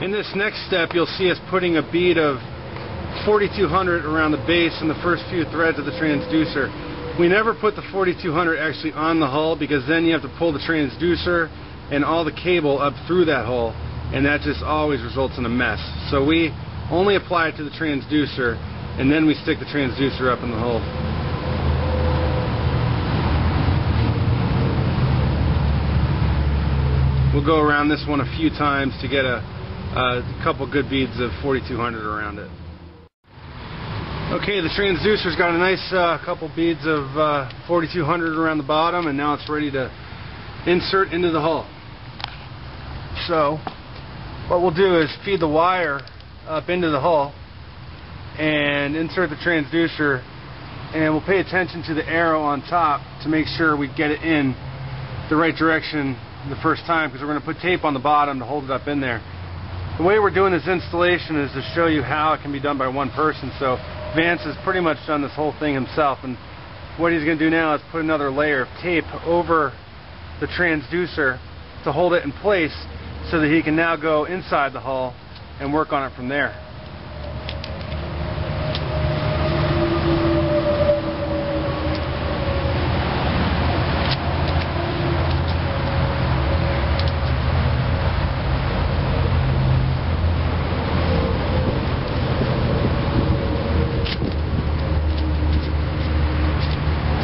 In this next step, you'll see us putting a bead of 4200 around the base and the first few threads of the transducer. We never put the 4200 actually on the hull, because then you have to pull the transducer and all the cable up through that hole, and that just always results in a mess. So we only apply it to the transducer, and then we stick the transducer up in the hole. We'll go around this one a few times to get a couple good beads of 4200 around it. Okay, the transducer's got a nice couple beads of 4200 around the bottom, and now it's ready to insert into the hull. So what we'll do is feed the wire up into the hull and insert the transducer, and we'll pay attention to the arrow on top to make sure we get it in the right direction the first time, because we're going to put tape on the bottom to hold it up in there. The way we're doing this installation is to show you how it can be done by one person. So Vance has pretty much done this whole thing himself, and what he's going to do now is put another layer of tape over the transducer to hold it in place, so that he can now go inside the hull and work on it from there.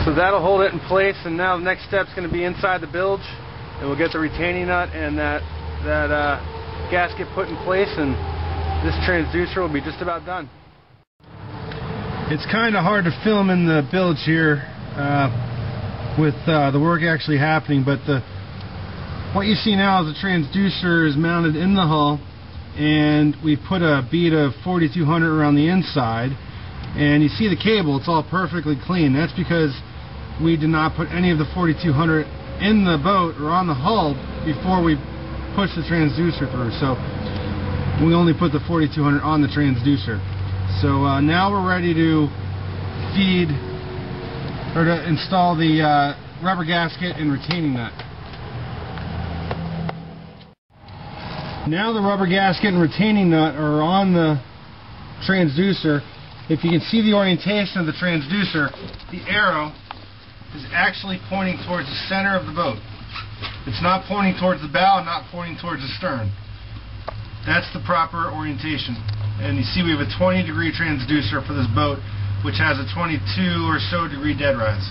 So that'll hold it in place, and now the next step's going to be inside the bilge, and we'll get the retaining nut and that gasket put in place, and this transducer will be just about done. It's kind of hard to film in the bilge here with the work actually happening, but what you see now is the transducer is mounted in the hull, and we put a bead of 4200 around the inside, and you see the cable, it's all perfectly clean. That's because we did not put any of the 4200 in the boat or on the hull before we push the transducer through. So we only put the 4200 on the transducer. So now we're ready to feed or to install the rubber gasket and retaining nut. Now the rubber gasket and retaining nut are on the transducer. If you can see the orientation of the transducer, the arrow is actually pointing towards the center of the boat. It's not pointing towards the bow and not pointing towards the stern. That's the proper orientation. And you see we have a 20-degree transducer for this boat, which has a 22 or so degree dead rise.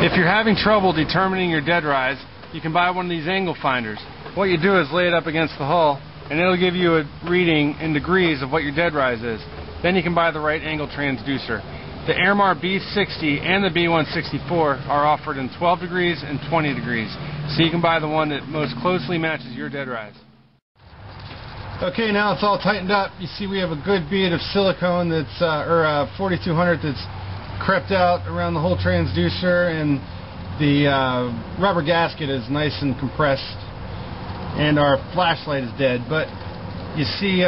If you're having trouble determining your dead rise, you can buy one of these angle finders. What you do is lay it up against the hull, and it'll give you a reading in degrees of what your dead rise is. Then you can buy the right angle transducer. The Airmar B60 and the B164 are offered in 12 degrees and 20 degrees, so you can buy the one that most closely matches your dead rise. Okay, now it's all tightened up. You see we have a good bead of silicone that's, 4200 that's crept out around the whole transducer, and the rubber gasket is nice and compressed, and our flashlight is dead. But you see,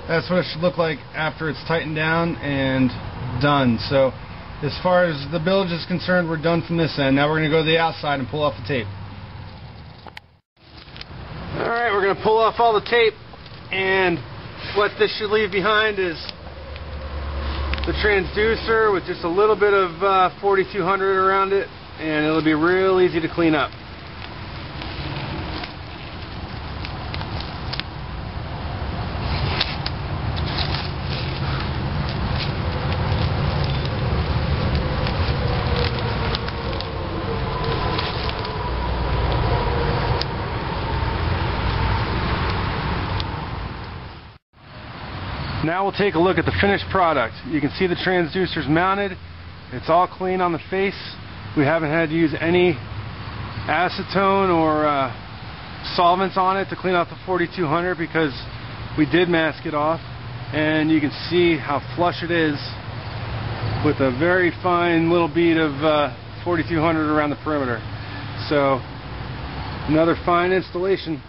that's what it should look like after it's tightened down and done. So as far as the bilge is concerned, we're done from this end. Now we're going to go to the outside and pull off the tape. Alright, we're going to pull off all the tape, and what this should leave behind is the transducer with just a little bit of 4200 around it, and it'll be real easy to clean up. Now we'll take a look at the finished product. You can see the transducer's mounted. It's all clean on the face. We haven't had to use any acetone or solvents on it to clean off the 4200 because we did mask it off. And you can see how flush it is with a very fine little bead of 4200 around the perimeter. So another fine installation.